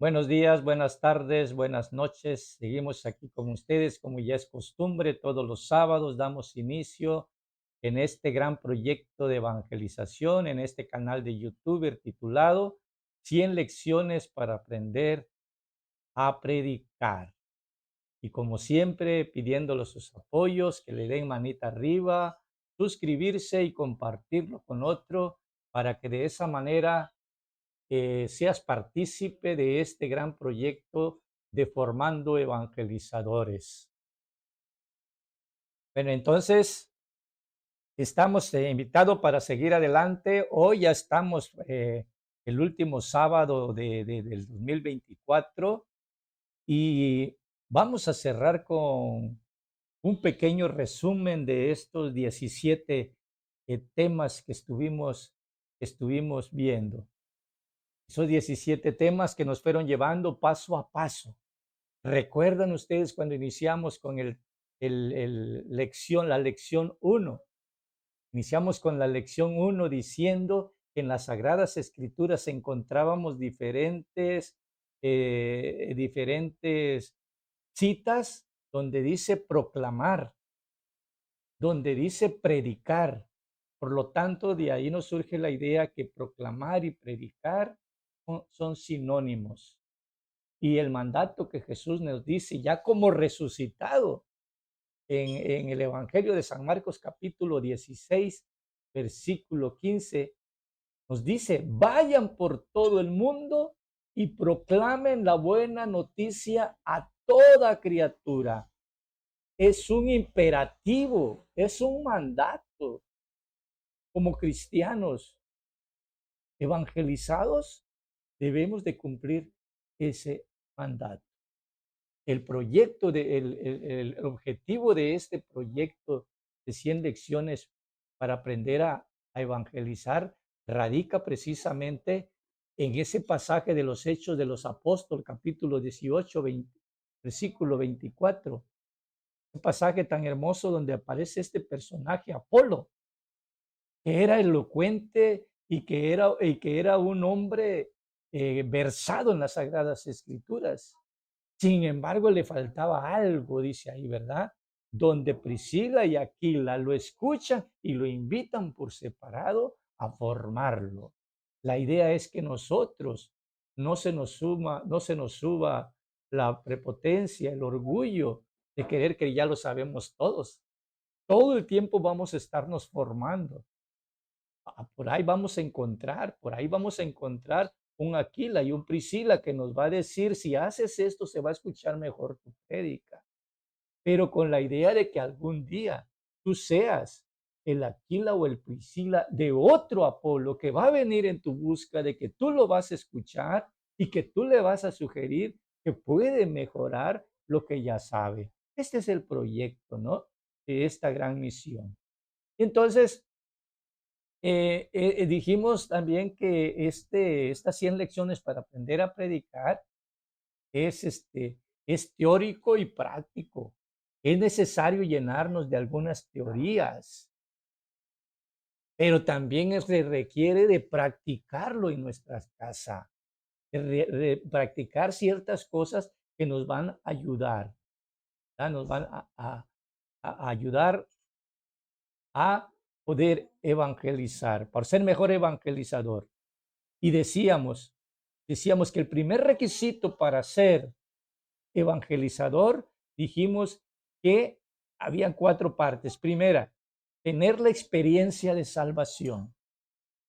Buenos días, buenas tardes, buenas noches. Seguimos aquí con ustedes, como ya es costumbre, todos los sábados damos inicio en este gran proyecto de evangelización, en este canal de YouTube titulado 100 lecciones para aprender a predicar. Y como siempre, pidiéndoles sus apoyos, que le den manita arriba, suscribirse y compartirlo con otro para que de esa manera seas partícipe de este gran proyecto de formando evangelizadores. Bueno, entonces estamos invitados para seguir adelante. Hoy ya estamos el último sábado del 2024 y vamos a cerrar con un pequeño resumen de estos 17 temas que estuvimos viendo. Esos 17 temas que nos fueron llevando paso a paso. ¿Recuerdan ustedes cuando iniciamos con la lección uno? Iniciamos con la lección uno diciendo que en las Sagradas Escrituras encontrábamos diferentes citas donde dice proclamar, donde dice predicar. Por lo tanto, de ahí nos surge la idea que proclamar y predicar son sinónimos. Y el mandato que Jesús nos dice, ya como resucitado, en el Evangelio de San Marcos capítulo 16, versículo 15, nos dice, vayan por todo el mundo y proclamen la buena noticia a toda criatura. Es un imperativo, es un mandato. Como cristianos evangelizados, debemos de cumplir ese mandato. El objetivo de este proyecto de 100 lecciones para aprender a evangelizar radica precisamente en ese pasaje de los Hechos de los Apóstoles, capítulo 18, versículo 24. Un pasaje tan hermoso donde aparece este personaje, Apolo, que era elocuente y que era un hombre versado en las Sagradas Escrituras. Sin embargo, le faltaba algo, dice ahí, ¿verdad? Donde Priscila y Aquila lo escuchan y lo invitan por separado a formarlo. La idea es que nosotros no se nos suba la prepotencia, el orgullo de creer que ya lo sabemos todos. Todo el tiempo vamos a estarnos formando. Por ahí vamos a encontrar un Aquila y un Priscila que nos va a decir, si haces esto, se va a escuchar mejor tu prédica. Pero con la idea de que algún día tú seas el Aquila o el Priscila de otro Apolo que va a venir en tu busca, de que tú lo vas a escuchar y que tú le vas a sugerir que puede mejorar lo que ya sabe. Este es el proyecto, ¿no? De esta gran misión. Entonces, dijimos también que estas 100 lecciones para aprender a predicar es teórico y práctico. Es necesario llenarnos de algunas teorías, pero también se requiere de practicarlo en nuestras casas, de practicar ciertas cosas que nos van a ayudar, ¿verdad? Nos van a ayudar a poder evangelizar, para ser mejor evangelizador. Y decíamos que el primer requisito para ser evangelizador, dijimos que habían 4 partes. Primera, tener la experiencia de salvación.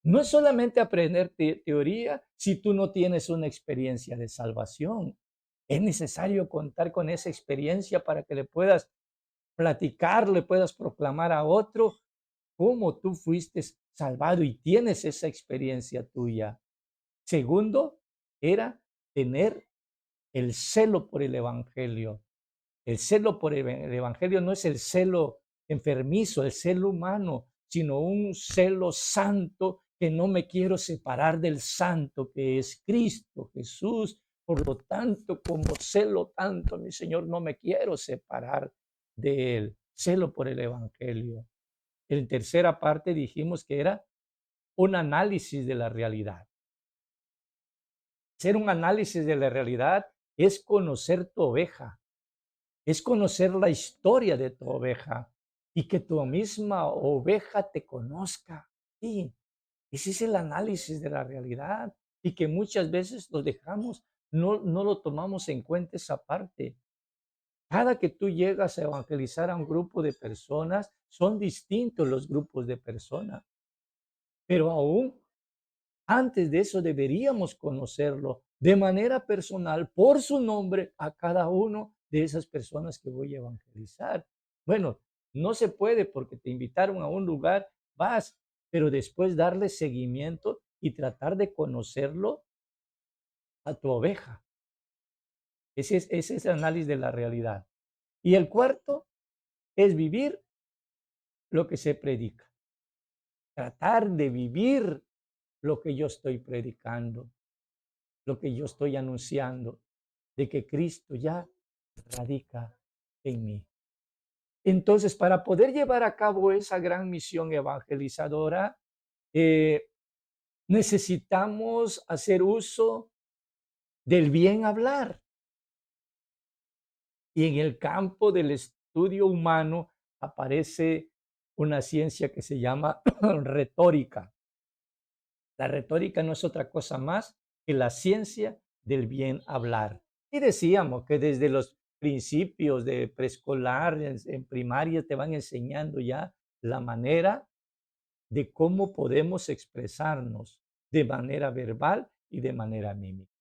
No es solamente aprender teoría si tú no tienes una experiencia de salvación. Es necesario contar con esa experiencia para que le puedas platicar, le puedas proclamar a otro cómo tú fuiste salvado y tienes esa experiencia tuya. Segundo, era tener el celo por el evangelio. El celo por el evangelio no es el celo enfermizo, el celo humano, sino un celo santo que no me quiero separar del santo que es Cristo Jesús. Por lo tanto, como celo tanto a mi Señor, no me quiero separar de él. Celo por el evangelio. En tercera parte dijimos que era un análisis de la realidad. Hacer un análisis de la realidad es conocer tu oveja, es conocer la historia de tu oveja y que tu misma oveja te conozca. Sí, ese es el análisis de la realidad y que muchas veces lo dejamos, no lo tomamos en cuenta esa parte. Cada que tú llegas a evangelizar a un grupo de personas, son distintos los grupos de personas, pero aún antes de eso deberíamos conocerlo de manera personal, por su nombre, a cada uno de esas personas que voy a evangelizar. Bueno, no se puede porque te invitaron a un lugar, vas, pero después darle seguimiento y tratar de conocerlo a tu oveja. Ese es el análisis de la realidad. Y el cuarto es vivir lo que se predica, tratar de vivir lo que yo estoy predicando, lo que yo estoy anunciando, de que Cristo ya radica en mí. Entonces, para poder llevar a cabo esa gran misión evangelizadora, eh, necesitamos hacer uso del bien hablar. Y en el campo del estudio humano aparece una ciencia que se llama retórica. La retórica no es otra cosa más que la ciencia del bien hablar. Y decíamos que desde los principios de preescolar, en primaria, te van enseñando ya la manera de cómo podemos expresarnos de manera verbal y de manera mímica.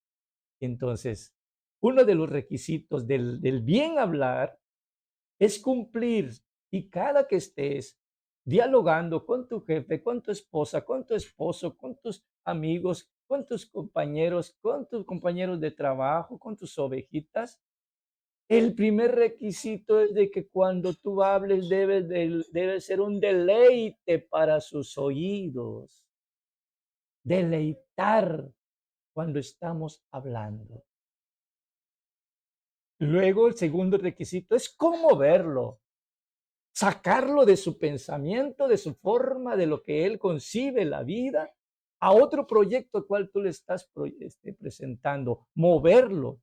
Entonces, uno de los requisitos del bien hablar es cumplir, y cada que estés dialogando con tu jefe, con tu esposa, con tu esposo, con tus amigos, con tus compañeros de trabajo, con tus ovejitas, el primer requisito es de que cuando tú hables debe ser un deleite para sus oídos, deleitar cuando estamos hablando. Luego, el segundo requisito es cómo verlo. Sacarlo de su pensamiento, de su forma, de lo que él concibe la vida, a otro proyecto al cual tú le estás presentando, moverlo,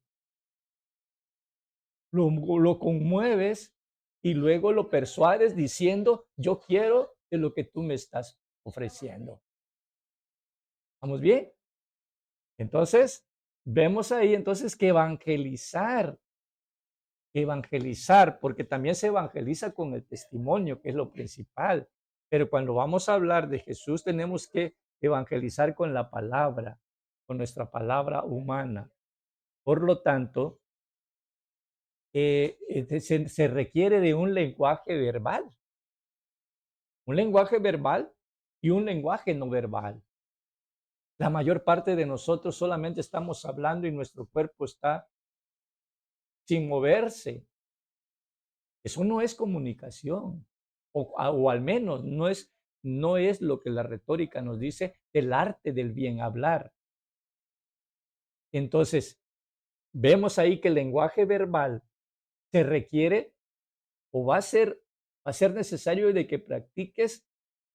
lo conmueves y luego lo persuades diciendo, yo quiero de lo que tú me estás ofreciendo. ¿Vamos bien? Entonces, vemos ahí entonces que evangelizar, porque también se evangeliza con el testimonio, que es lo principal. Pero cuando vamos a hablar de Jesús, tenemos que evangelizar con la palabra, con nuestra palabra humana. Por lo tanto, se requiere de un lenguaje verbal y un lenguaje no verbal. La mayor parte de nosotros solamente estamos hablando y nuestro cuerpo está sin moverse. Eso no es comunicación, o al menos no es lo que la retórica nos dice el arte del bien hablar. Entonces, vemos ahí que el lenguaje verbal se requiere o va a ser necesario de que practiques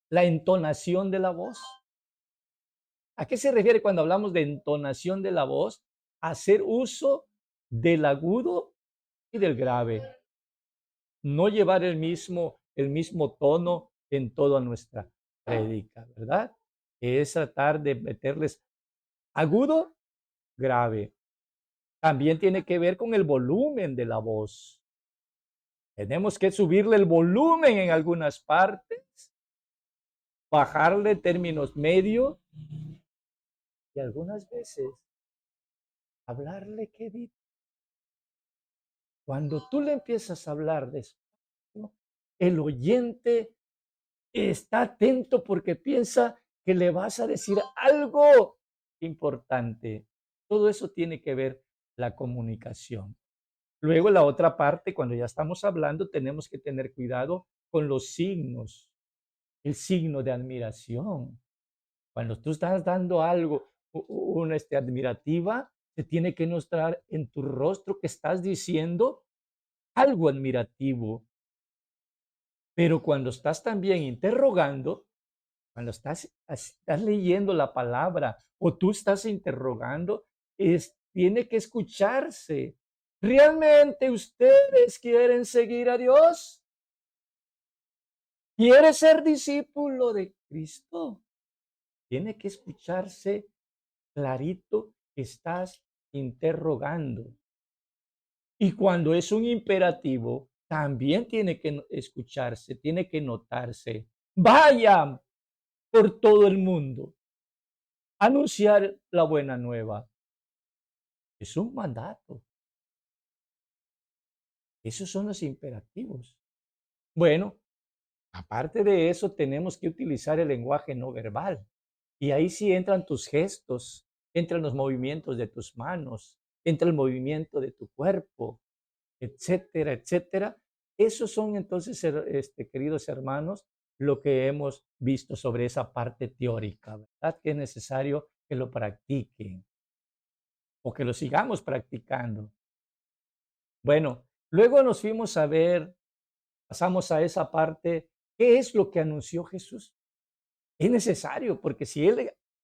la entonación de la voz. ¿A qué se refiere cuando hablamos de entonación de la voz? Hacer uso del agudo y del grave. No llevar el mismo tono en toda nuestra prédica, ¿verdad? Es tratar de meterles agudo, grave. También tiene que ver con el volumen de la voz. Tenemos que subirle el volumen en algunas partes, bajarle términos medios y algunas veces hablarle quedito. Cuando tú le empiezas a hablar despacio, el oyente está atento porque piensa que le vas a decir algo importante. Todo eso tiene que ver la comunicación. Luego, la otra parte, cuando ya estamos hablando, tenemos que tener cuidado con los signos. El signo de admiración. Cuando tú estás dando algo, una admirativa, se tiene que mostrar en tu rostro que estás diciendo algo admirativo. Pero cuando estás también interrogando, cuando estás leyendo la palabra o tú estás interrogando, tiene que escucharse. ¿Realmente ustedes quieren seguir a Dios? ¿Quiere ser discípulo de Cristo? Tiene que escucharse clarito que estás interrogando. Y cuando es un imperativo, también tiene que escucharse, tiene que notarse. Vayan por todo el mundo, anunciar la buena nueva. Es un mandato. Esos son los imperativos. Bueno, aparte de eso, tenemos que utilizar el lenguaje no verbal. Y ahí sí entran tus gestos, entran los movimientos de tus manos, entra el movimiento de tu cuerpo, etcétera, etcétera. Esos son entonces, queridos hermanos, lo que hemos visto sobre esa parte teórica, ¿verdad? Que es necesario que lo practiquen o que lo sigamos practicando. Bueno, luego nos fuimos a ver, pasamos a esa parte, ¿qué es lo que anunció Jesús? Es necesario, porque si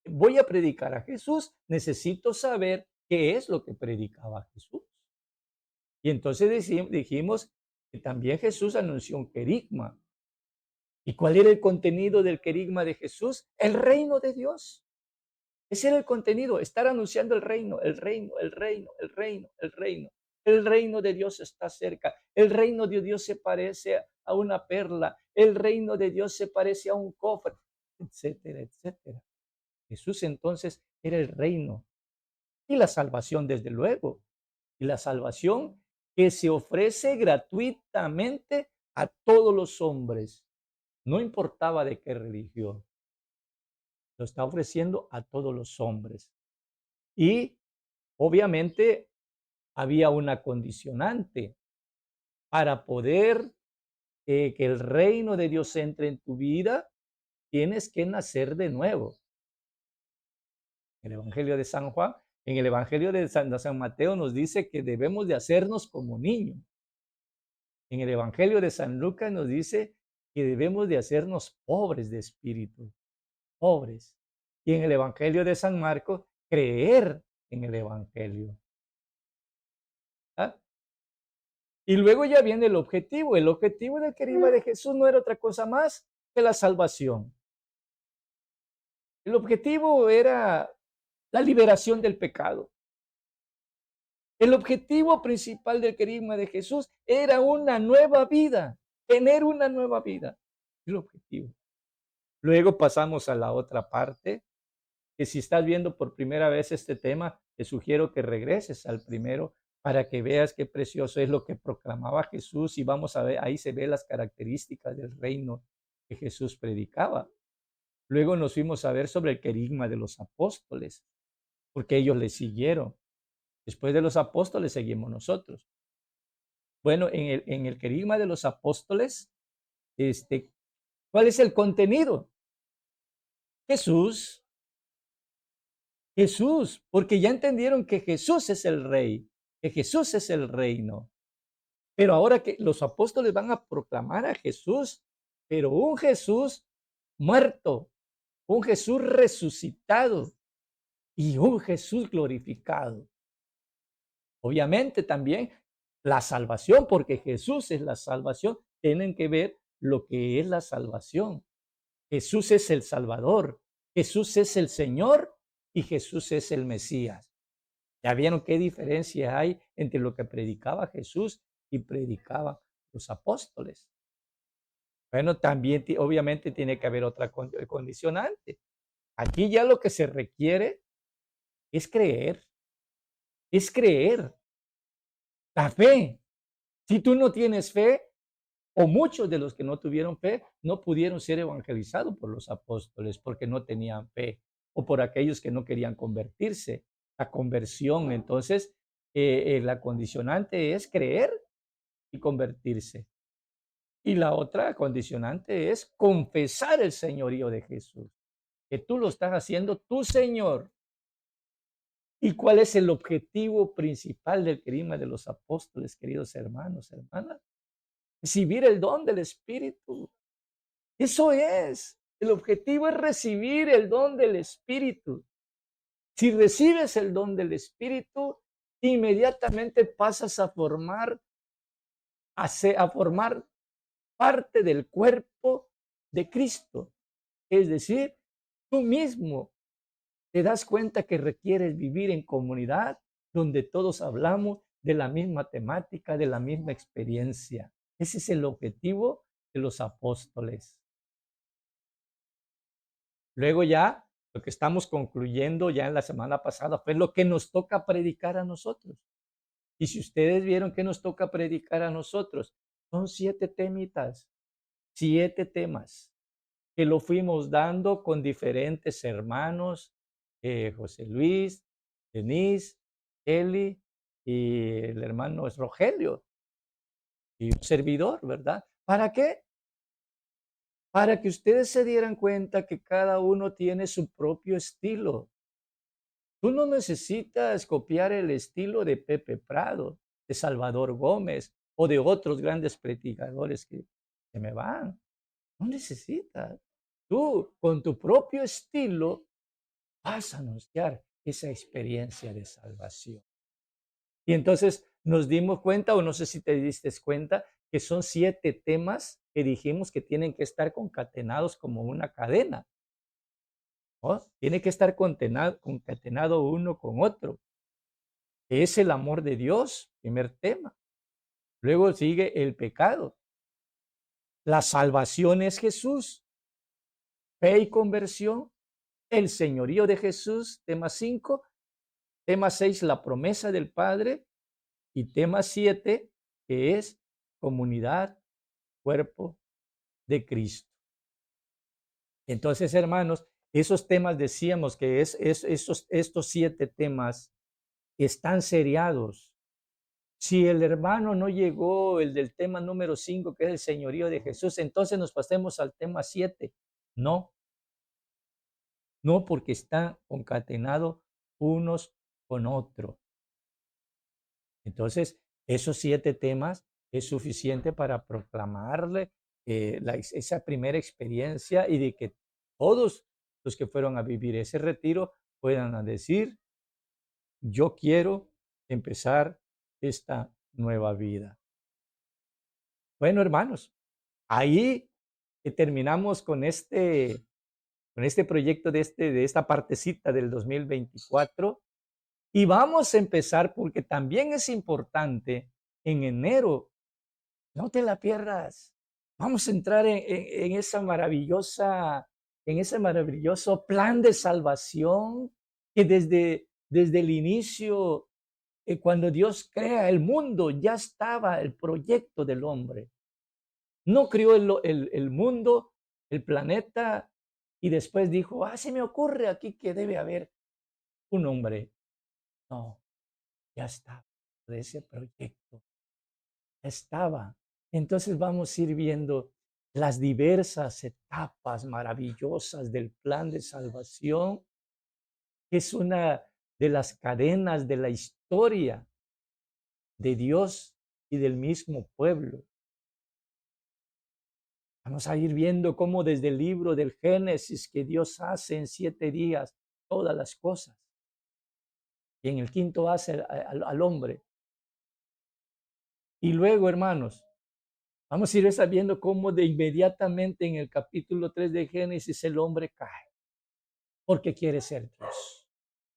voy a predicar a Jesús, necesito saber qué es lo que predicaba Jesús. Y entonces dijimos que también Jesús anunció un querigma. ¿Y cuál era el contenido del querigma de Jesús? El reino de Dios. Ese era el contenido, estar anunciando el reino, el reino, el reino, el reino, el reino. El reino de Dios está cerca. El reino de Dios se parece a una perla. El reino de Dios se parece a un cofre, etcétera, etcétera. Jesús entonces era el reino y la salvación, desde luego. Y la salvación que se ofrece gratuitamente a todos los hombres, no importaba de qué religión, lo está ofreciendo a todos los hombres. Y obviamente había una condicionante para poder que el reino de Dios entre en tu vida, tienes que nacer de nuevo. El Evangelio de San Juan, en el Evangelio de San Mateo nos dice que debemos de hacernos como niños. En el Evangelio de San Lucas nos dice que debemos de hacernos pobres de espíritu, pobres. Y en el Evangelio de San Marcos, creer en el Evangelio. ¿Ah? Y luego ya viene el objetivo. El objetivo del querigma de Jesús no era otra cosa más que la salvación. El objetivo era la liberación del pecado. El objetivo principal del querigma de Jesús era una nueva vida, tener una nueva vida. El objetivo. Luego pasamos a la otra parte, que si estás viendo por primera vez este tema, te sugiero que regreses al primero para que veas qué precioso es lo que proclamaba Jesús y vamos a ver, ahí se ve las características del reino que Jesús predicaba. Luego nos fuimos a ver sobre el querigma de los apóstoles, porque ellos le siguieron. Después de los apóstoles seguimos nosotros. Bueno, en el querigma de los apóstoles, ¿cuál es el contenido? Jesús, Jesús, porque ya entendieron que Jesús es el rey, que Jesús es el reino. Pero ahora que los apóstoles van a proclamar a Jesús, pero un Jesús muerto, un Jesús resucitado y un Jesús glorificado. Obviamente también la salvación, porque Jesús es la salvación, tienen que ver lo que es la salvación. Jesús es el Salvador, Jesús es el Señor y Jesús es el Mesías. ¿Ya vieron qué diferencia hay entre lo que predicaba Jesús y predicaban los apóstoles? Bueno, también obviamente tiene que haber otra condicionante. Aquí ya lo que se requiere es creer, es creer. La fe. Si tú no tienes fe, o muchos de los que no tuvieron fe, no pudieron ser evangelizados por los apóstoles porque no tenían fe, o por aquellos que no querían convertirse. La conversión, entonces, la condicionante es creer y convertirse. Y la otra condicionante es confesar el señorío de Jesús, que tú lo estás haciendo tu Señor. ¿Y cuál es el objetivo principal del querigma de los apóstoles, queridos hermanos, hermanas? Recibir el don del Espíritu. Eso es. El objetivo es recibir el don del Espíritu. Si recibes el don del Espíritu, inmediatamente pasas a formar parte del cuerpo de Cristo. Es decir, tú mismo te das cuenta que requieres vivir en comunidad donde todos hablamos de la misma temática, de la misma experiencia. Ese es el objetivo de los apóstoles. Luego ya, lo que estamos concluyendo ya en la semana pasada fue lo que nos toca predicar a nosotros. Y si ustedes vieron que nos toca predicar a nosotros, son 7 temitas, 7 temas que lo fuimos dando con diferentes hermanos, José Luis, Denise, Eli y el hermano es Rogelio y un servidor, ¿verdad? ¿Para qué? Para que ustedes se dieran cuenta que cada uno tiene su propio estilo. Tú no necesitas copiar el estilo de Pepe Prado, de Salvador Gómez o de otros grandes predicadores que se me van. No necesitas. Tú, con tu propio estilo, vas a anunciar esa experiencia de salvación. Y entonces nos dimos cuenta, o no sé si te diste cuenta, que son 7 temas que dijimos que tienen que estar concatenados como una cadena, ¿no? Tiene que estar concatenado uno con otro. Es el amor de Dios, primer tema. Luego sigue el pecado. La salvación es Jesús. Fe y conversión. El señorío de Jesús, tema 5. Tema 6, la promesa del Padre. Y tema 7, que es comunidad, cuerpo de Cristo. Entonces, hermanos, esos temas decíamos que estos 7 temas están seriados. Si el hermano no llegó, el del tema número 5, que es el señorío de Jesús, entonces nos pasemos al tema 7. No, no, porque están concatenados unos con otros. Entonces, esos 7 temas es suficiente para proclamarle esa primera experiencia y de que todos los que fueron a vivir ese retiro puedan decir, yo quiero empezar esta nueva vida. Bueno, hermanos, ahí terminamos con este proyecto de esta partecita del 2024. Y vamos a empezar porque también es importante en enero, no te la pierdas. Vamos a entrar en en ese maravilloso plan de salvación que desde el inicio, cuando Dios crea el mundo, ya estaba el proyecto del hombre. No crió el mundo, el planeta, y después dijo, se me ocurre aquí que debe haber un hombre. No, ya estaba de ese proyecto, ya estaba. Entonces vamos a ir viendo las diversas etapas maravillosas del plan de salvación, que es una de las cadenas de la historia de Dios y del mismo pueblo. Vamos a ir viendo cómo desde el libro del Génesis, que Dios hace en 7 días todas las cosas, y en el quinto hace al hombre. Y luego, hermanos, vamos a ir sabiendo cómo de inmediatamente en el capítulo 3 de Génesis el hombre cae, porque quiere ser Dios.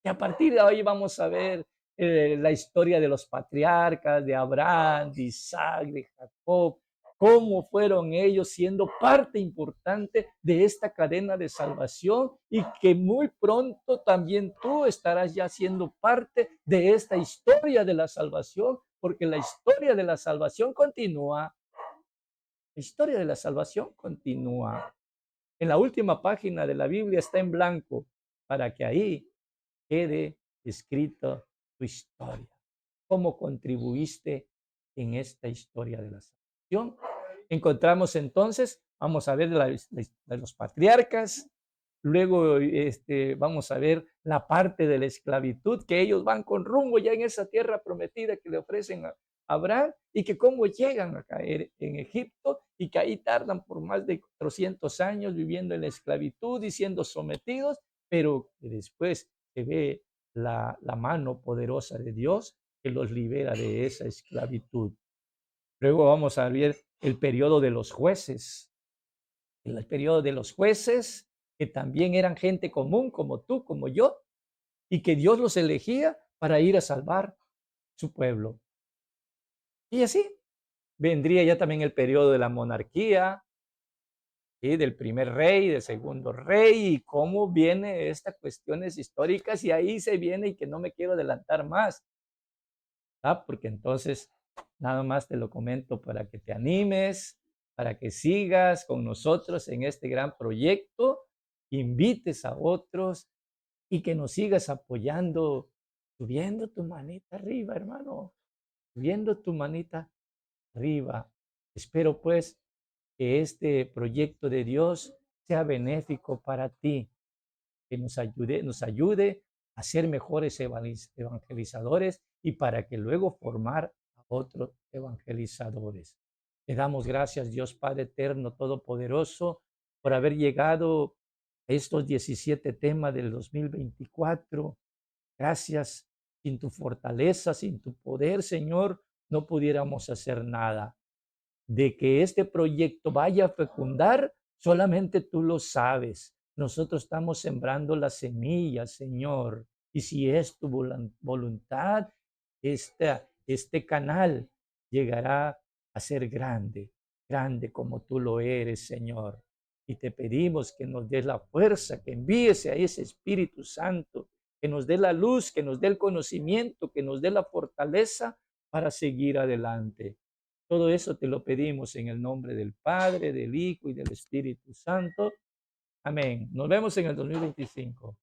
Y a partir de ahí vamos a ver la historia de los patriarcas, de Abraham, de Isaac, de Jacob, cómo fueron ellos siendo parte importante de esta cadena de salvación y que muy pronto también tú estarás ya siendo parte de esta historia de la salvación, porque la historia de la salvación continúa. La historia de la salvación continúa. En la última página de la Biblia está en blanco para que ahí quede escrita tu historia. ¿Cómo contribuiste en esta historia de la salvación? Encontramos entonces, vamos a ver de los patriarcas, luego vamos a ver la parte de la esclavitud, que ellos van con rumbo ya en esa tierra prometida que le ofrecen a Abraham y que cómo llegan a caer en Egipto y que ahí tardan por más de 400 años viviendo en la esclavitud y siendo sometidos, pero que después se ve la mano poderosa de Dios que los libera de esa esclavitud. Luego vamos a ver el periodo de los jueces. El periodo de los jueces, que también eran gente común como tú, como yo, y que Dios los elegía para ir a salvar su pueblo. Y así vendría ya también el periodo de la monarquía, ¿sí? Del primer rey, del segundo rey, y cómo viene estas cuestiones históricas, y ahí se viene, y que no me quiero adelantar más, porque entonces nada más te lo comento para que te animes, para que sigas con nosotros en este gran proyecto, invites a otros y que nos sigas apoyando, subiendo tu manita arriba, hermano, subiendo tu manita arriba. Espero pues que este proyecto de Dios sea benéfico para ti, que nos ayude a ser mejores evangelizadores y para que luego formar a otros evangelizadores. Te damos gracias, Dios Padre eterno, todopoderoso, por haber llegado a estos 17 temas del 2024. Gracias. Sin tu fortaleza, sin tu poder, Señor, no pudiéramos hacer nada. De que este proyecto vaya a fecundar, solamente tú lo sabes. Nosotros estamos sembrando las semillas, Señor. Y si es tu voluntad, este canal llegará a ser grande, grande como tú lo eres, Señor. Y te pedimos que nos des la fuerza, que envíes a ese Espíritu Santo, que nos dé la luz, que nos dé el conocimiento, que nos dé la fortaleza para seguir adelante. Todo eso te lo pedimos en el nombre del Padre, del Hijo y del Espíritu Santo. Amén. Nos vemos en el 2025.